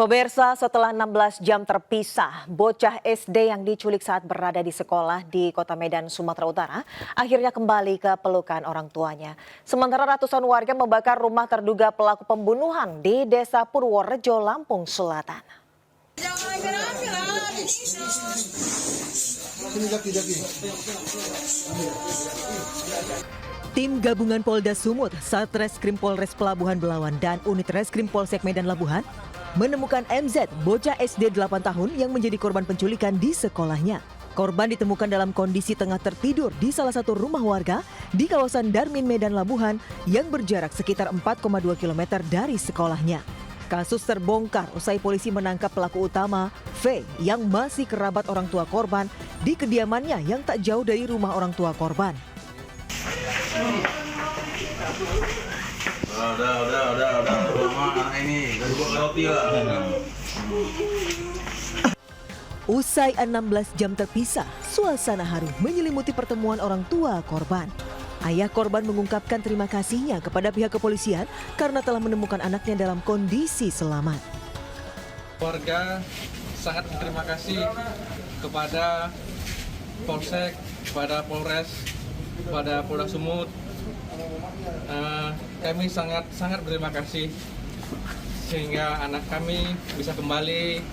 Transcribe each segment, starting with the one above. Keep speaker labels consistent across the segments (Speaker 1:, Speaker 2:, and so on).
Speaker 1: Pemirsa, setelah 16 jam terpisah, bocah SD yang diculik saat berada di sekolah di Kota Medan, Sumatera Utara, akhirnya kembali ke pelukan orang tuanya. Sementara ratusan warga membakar rumah terduga pelaku pembunuhan di Desa Purworejo, Lampung Selatan. Tim gabungan Polda Sumut, Satreskrim Polres Pelabuhan Belawan dan Unit Reskrim Polsek Medan Labuhan menemukan MZ, bocah SD 8 tahun yang menjadi korban penculikan di sekolahnya. Korban ditemukan dalam kondisi tengah tertidur di salah satu rumah warga di kawasan Darmin, Medan Labuhan yang berjarak sekitar 4,2 km dari sekolahnya. Kasus terbongkar usai polisi menangkap pelaku utama, V, yang masih kerabat orang tua korban di kediamannya yang tak jauh dari rumah orang tua korban. Udah. Mama ini roti lah. Usai 16 jam terpisah, suasana haru menyelimuti pertemuan orang tua korban. Ayah korban mengungkapkan terima kasihnya kepada pihak kepolisian karena telah menemukan anaknya dalam kondisi selamat.
Speaker 2: Warga sangat berterima kasih kepada Polsek, kepada Polres, kepada Polda Sumut. Kami sangat berterima kasih sehingga anak kami bisa kembali.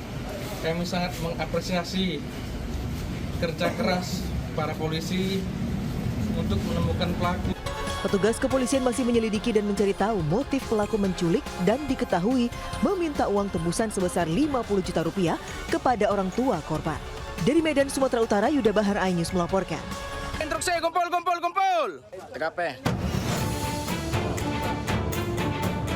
Speaker 2: Kami sangat mengapresiasi kerja keras para polisi untuk menemukan pelaku.
Speaker 1: Petugas kepolisian masih menyelidiki dan mencari tahu motif pelaku menculik dan diketahui meminta uang tebusan sebesar 50 juta rupiah kepada orang tua korban. Dari Medan, Sumatera Utara, Yuda Bahar, iNews melaporkan.
Speaker 3: Instruksi, kumpul. TKP.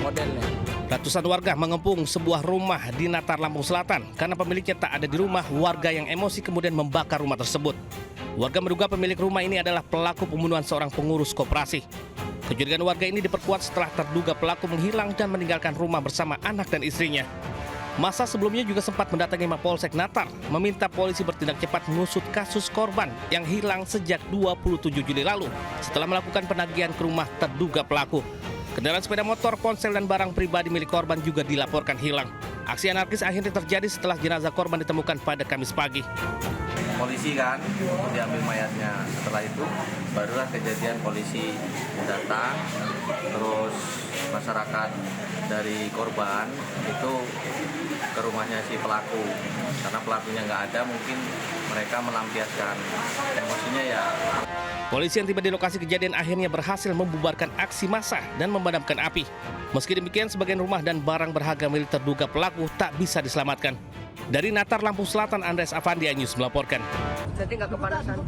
Speaker 3: Modelnya.
Speaker 4: Ratusan warga mengepung sebuah rumah di Natar, Lampung Selatan karena pemiliknya tak ada di rumah. Warga yang emosi kemudian membakar rumah tersebut. Warga menduga pemilik rumah ini adalah pelaku pembunuhan seorang pengurus koperasi. Kecurigaan warga ini diperkuat setelah terduga pelaku menghilang dan meninggalkan rumah bersama anak dan istrinya. Masa sebelumnya juga sempat mendatangi Mapolsek Natar meminta polisi bertindak cepat mengusut kasus korban yang hilang sejak 27 Juli lalu setelah melakukan penagihan ke rumah terduga pelaku. Kendaraan sepeda motor, ponsel, dan barang pribadi milik korban juga dilaporkan hilang. Aksi anarkis akhirnya terjadi setelah jenazah korban ditemukan pada Kamis pagi.
Speaker 5: Polisi kan diambil mayatnya, setelah itu barulah kejadian polisi datang, terus masyarakat dari korban itu ke rumahnya si pelaku. Karena pelakunya nggak ada, mungkin mereka melampiaskan emosinya ya.
Speaker 4: Polisi yang tiba di lokasi kejadian akhirnya berhasil membubarkan aksi massa dan memadamkan api. Meski demikian, sebagian rumah dan barang berharga milik terduga pelaku tak bisa diselamatkan. Dari Natar, Lampung Selatan, Andres Avandi, iNews melaporkan.
Speaker 3: Jadi nggak kepanasan.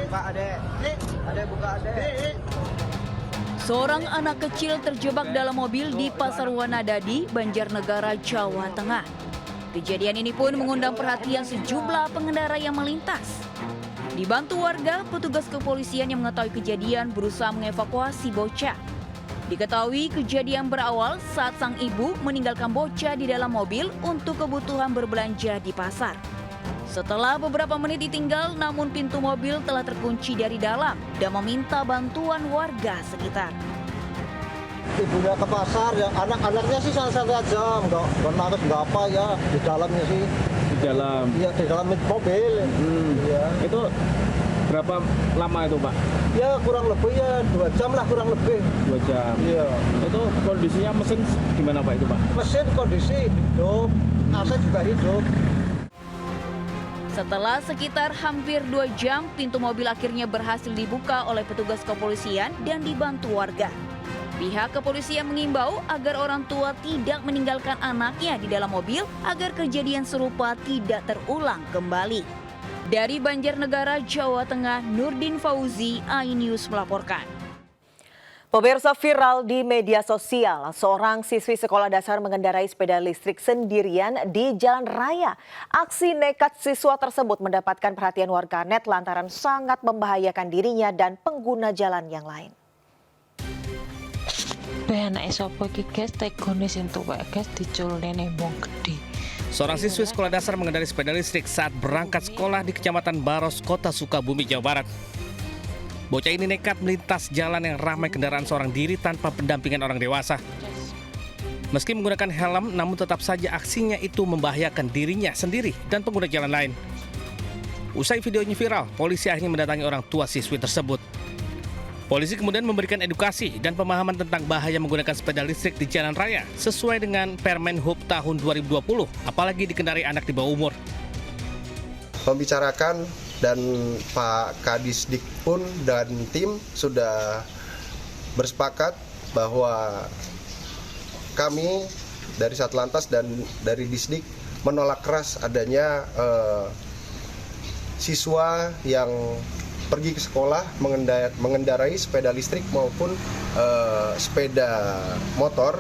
Speaker 3: Pak, ada buka ada.
Speaker 6: Seorang anak kecil terjebak dalam mobil di Pasar Wanadadi, Banjarnegara, Jawa Tengah. Kejadian ini pun mengundang perhatian sejumlah pengendara yang melintas. Dibantu warga, petugas kepolisian yang mengetahui kejadian berusaha mengevakuasi bocah. Diketahui kejadian berawal saat sang ibu meninggalkan bocah di dalam mobil untuk kebutuhan berbelanja di pasar. Setelah beberapa menit ditinggal, namun pintu mobil telah terkunci dari dalam dan meminta bantuan warga sekitar.
Speaker 7: Ibunya ke pasar, ya anak-anaknya sih santai aja, nggak nangis, nggak apa ya, di dalamnya sih.
Speaker 8: Di dalam?
Speaker 7: Iya, di dalam mobil. Ya.
Speaker 8: Itu berapa lama itu, Pak?
Speaker 7: Ya kurang lebih ya 2 jam lah, kurang lebih.
Speaker 8: 2 jam?
Speaker 7: Iya.
Speaker 8: Itu kondisinya mesin gimana, Pak, itu, Pak?
Speaker 7: Mesin kondisi hidup, AC juga hidup.
Speaker 6: Setelah sekitar hampir 2 jam, pintu mobil akhirnya berhasil dibuka oleh petugas kepolisian dan dibantu warga. Pihak kepolisian mengimbau agar orang tua tidak meninggalkan anaknya di dalam mobil agar kejadian serupa tidak terulang kembali. Dari Banjarnegara, Jawa Tengah, Nurdin Fauzi, iNews melaporkan.
Speaker 1: Pemirsa, viral di media sosial, seorang siswi sekolah dasar mengendarai sepeda listrik sendirian di jalan raya. Aksi nekat siswa tersebut mendapatkan perhatian warganet lantaran sangat membahayakan dirinya dan pengguna jalan yang lain.
Speaker 9: Anak sopo iki guys, tegone sing tuwek guys diculne nembong gede.
Speaker 4: Seorang siswi sekolah dasar mengendarai sepeda listrik saat berangkat sekolah di Kecamatan Baros, Kota Sukabumi, Jawa Barat. Bocah ini nekat melintas jalan yang ramai kendaraan seorang diri tanpa pendampingan orang dewasa. Meski menggunakan helm, namun tetap saja aksinya itu membahayakan dirinya sendiri dan pengguna jalan lain. Usai videonya viral, polisi akhirnya mendatangi orang tua siswi tersebut. Polisi kemudian memberikan edukasi dan pemahaman tentang bahaya menggunakan sepeda listrik di jalan raya sesuai dengan Permen Hub tahun 2020, apalagi dikendarai anak di bawah umur.
Speaker 10: Membicarakan dan Pak Kadisdik pun dan tim sudah bersepakat bahwa kami dari Satlantas dan dari Disdik menolak keras adanya siswa yang pergi ke sekolah mengendarai sepeda listrik maupun sepeda motor.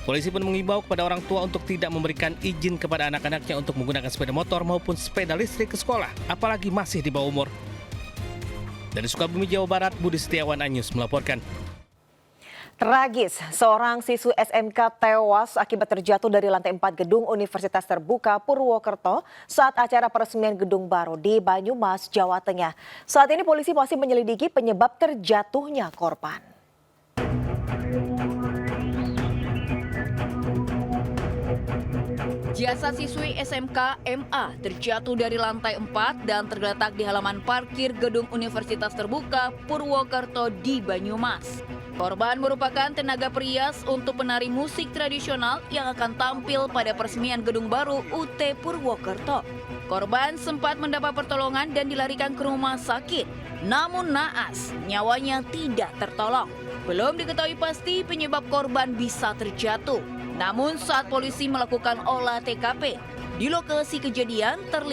Speaker 4: Polisi pun mengimbau kepada orang tua untuk tidak memberikan izin kepada anak-anaknya untuk menggunakan sepeda motor maupun sepeda listrik ke sekolah, apalagi masih di bawah umur. Dari Sukabumi, Jawa Barat, Budi Setiawan, iNews melaporkan.
Speaker 1: Tragis, seorang siswi SMK tewas akibat terjatuh dari lantai 4 gedung Universitas Terbuka Purwokerto saat acara peresmian gedung baru di Banyumas, Jawa Tengah. Saat ini polisi masih menyelidiki penyebab terjatuhnya korban.
Speaker 6: Jasad siswi SMK MA terjatuh dari lantai 4 dan tergeletak di halaman parkir gedung Universitas Terbuka Purwokerto di Banyumas. Korban merupakan tenaga perias untuk penari musik tradisional yang akan tampil pada peresmian gedung baru UT Purwokerto. Korban sempat mendapat pertolongan dan dilarikan ke rumah sakit. Namun naas, nyawanya tidak tertolong. Belum diketahui pasti penyebab korban bisa terjatuh. Namun saat polisi melakukan olah TKP, di lokasi kejadian terlihat